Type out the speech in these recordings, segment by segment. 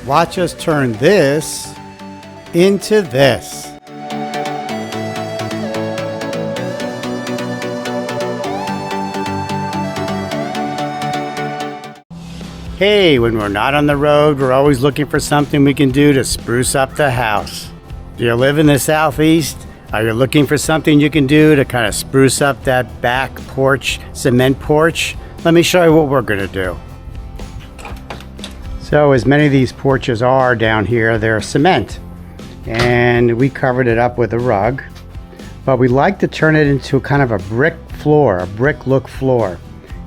watch us turn this into this. Hey, when we're not on the road, we're always looking for something we can do to spruce up the house. Do you live in the Southeast? Are you looking for something you can do to kind of spruce up that back porch, cement porch? Let me show you what we're going to do. So as many of these porches are down here, they're cement. And we covered it up with a rug. But we like to turn it into kind of a brick floor, a brick look floor.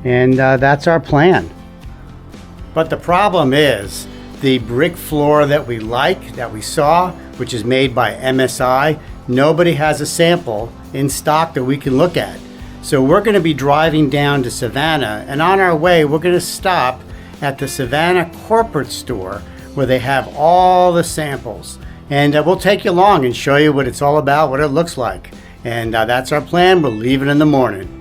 And that's our plan. But the problem is, the brick floor that we like, that we saw, which is made by MSI, nobody has a sample in stock that we can look at. So we're going to be driving down to Savannah, and on our way we're going to stop at the Savannah corporate store where they have all the samples. And we'll take you along and show you what it's all about, what it looks like. And that's our plan. We'll leave it in the morning.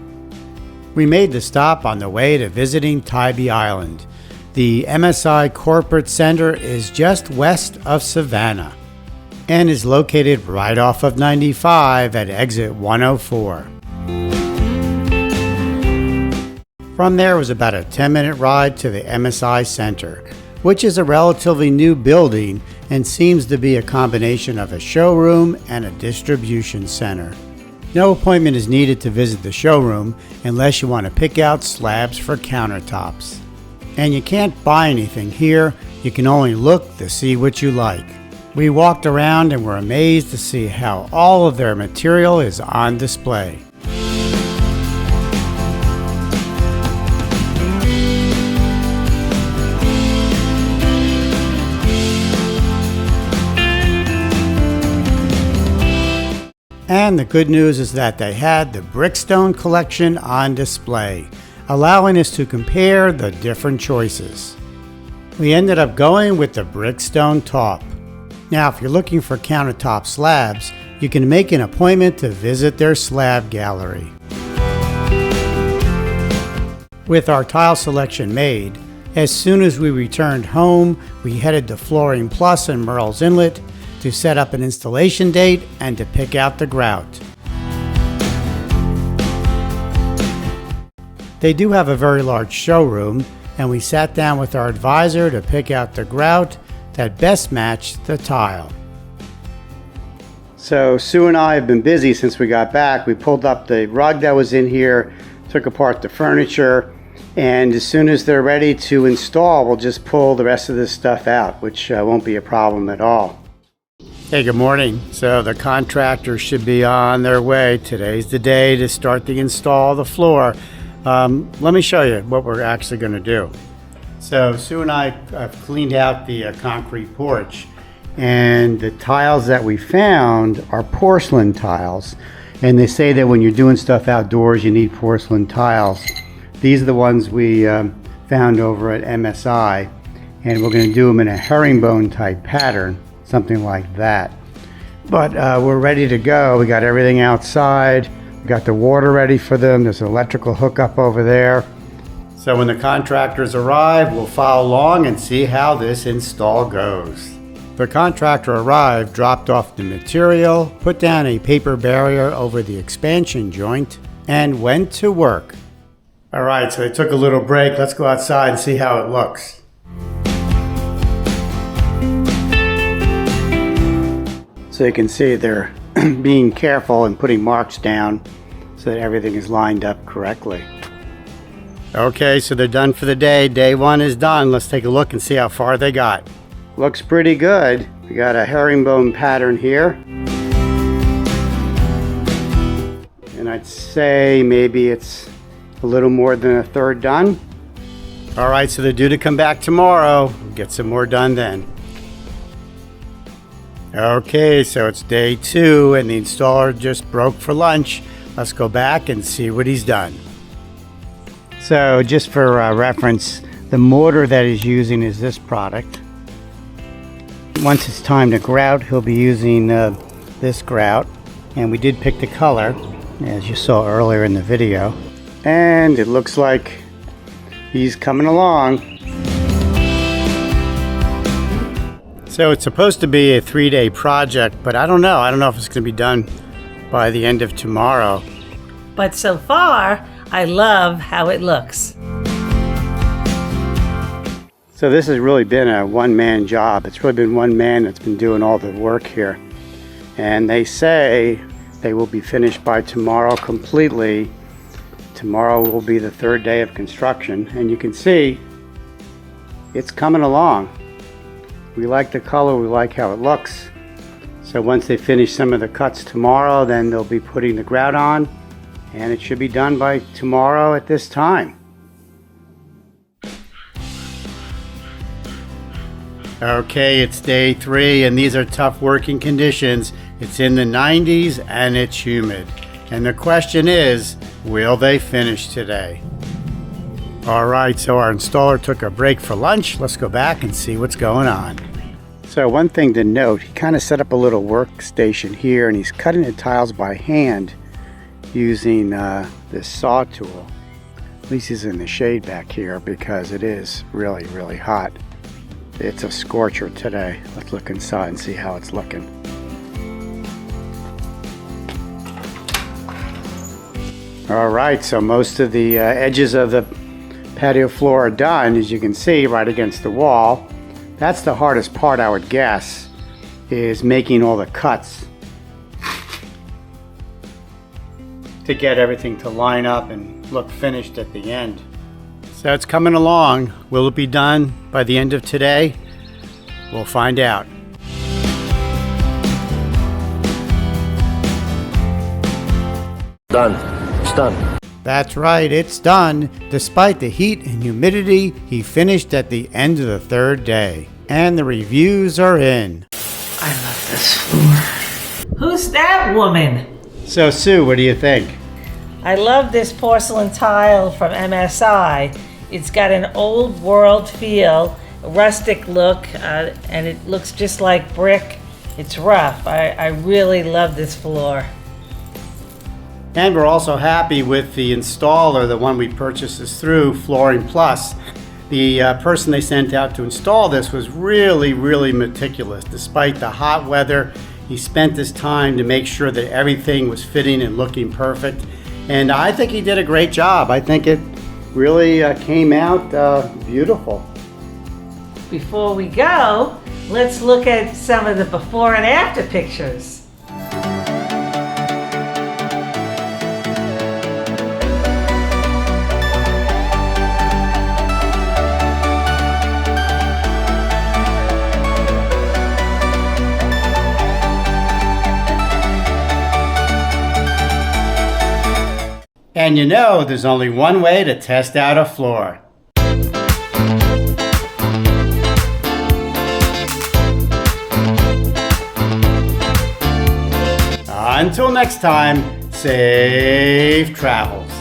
We made the stop on the way to visiting Tybee Island. The MSI Corporate Center is just west of Savannah and is located right off of 95 at exit 104. From there was about a 10-minute ride to the MSI Center, which is a relatively new building and seems to be a combination of a showroom and a distribution center. No appointment is needed to visit the showroom unless you want to pick out slabs for countertops. And you can't buy anything here, you can only look to see what you like. We walked around and were amazed to see how all of their material is on display. And the good news is that they had the Brickstone collection on display, allowing us to compare the different choices. We ended up going with the Brickstone top. Now, if you're looking for countertop slabs, you can make an appointment to visit their slab gallery. With our tile selection made, as soon as we returned home, we headed to Flooring Plus in Murrells Inlet to set up an installation date and to pick out the grout. They do have a very large showroom, and we sat down with our advisor to pick out the grout that best matched the tile. So Sue and I have been busy since we got back. We pulled up the rug that was in here, took apart the furniture, and as soon as they're ready to install, we'll just pull the rest of this stuff out, which won't be a problem at all. Hey, good morning. So the contractors should be on their way. Today's the day to start the install of the floor. Let me show you what we're actually going to do. So Sue and I have cleaned out the concrete porch, and the tiles that we found are porcelain tiles. And they say that when you're doing stuff outdoors, you need porcelain tiles. These are the ones we found over at MSI, and we're going to do them in a herringbone type pattern, something like that. But we're ready to go. We got everything outside. We got the water ready for them. There's an electrical hookup over there. So when the contractors arrive, we'll follow along and see how this install goes. The contractor arrived, dropped off the material, put down a paper barrier over the expansion joint, and went to work. All right, so they took a little break. Let's go outside and see how it looks. So you can see they're being careful and putting marks down so that everything is lined up correctly. Okay, so they're done for the day. Day one is done. Let's take a look and see how far they got. Looks pretty good. We got a herringbone pattern here. And I'd say maybe it's a little more than a third done. All right, so they're due to come back tomorrow. We'll get some more done then. Okay, so it's day two and the installer just broke for lunch. Let's go back and see what he's done. So just for reference, the mortar that he's using is this product. Once it's time to grout, he'll be using this grout. And we did pick the color, as you saw earlier in the video. And it looks like he's coming along. So it's supposed to be a 3-day project, but I don't know. I don't know if it's going to be done by the end of tomorrow. But so far, I love how it looks. So this has really been a one-man job. It's really been one man that's been doing all the work here. And they say they will be finished by tomorrow completely. Tomorrow will be the 3rd day of construction. And you can see it's coming along. We like the color, we like how it looks. So once they finish some of the cuts tomorrow, then they'll be putting the grout on. And it should be done by tomorrow at this time. Okay, it's day 3 and these are tough working conditions. It's in the 90s and it's humid. And the question is, will they finish today? All right, so our installer took a break for lunch. Let's go back and see what's going on. So one thing to note, he kind of set up a little workstation here and he's cutting the tiles by hand using this saw tool. At least he's in the shade back here because it is really, really hot. It's a scorcher today. Let's look inside and see how it's looking. All right, so most of the edges of the patio floor are done, as you can see, right against the wall. That's the hardest part, I would guess, is making all the cuts to get everything to line up and look finished at the end. So it's coming along. Will it be done by the end of today? We'll find out. Done. It's done. That's right, it's done. Despite the heat and humidity, he finished at the end of the 3rd day. And the reviews are in. I love this floor. Who's that woman? So Sue, what do you think? I love this porcelain tile from MSI. It's got an old world feel, a rustic look, and it looks just like brick. It's rough. I really love this floor. And we're also happy with the installer, the one we purchased this through, Flooring Plus. The person they sent out to install this was really, really meticulous. Despite the hot weather, he spent his time to make sure that everything was fitting and looking perfect. And I think he did a great job. I think it really came out beautiful. Before we go, let's look at some of the before and after pictures. And you know, there's only one way to test out a floor. Until next time, safe travels.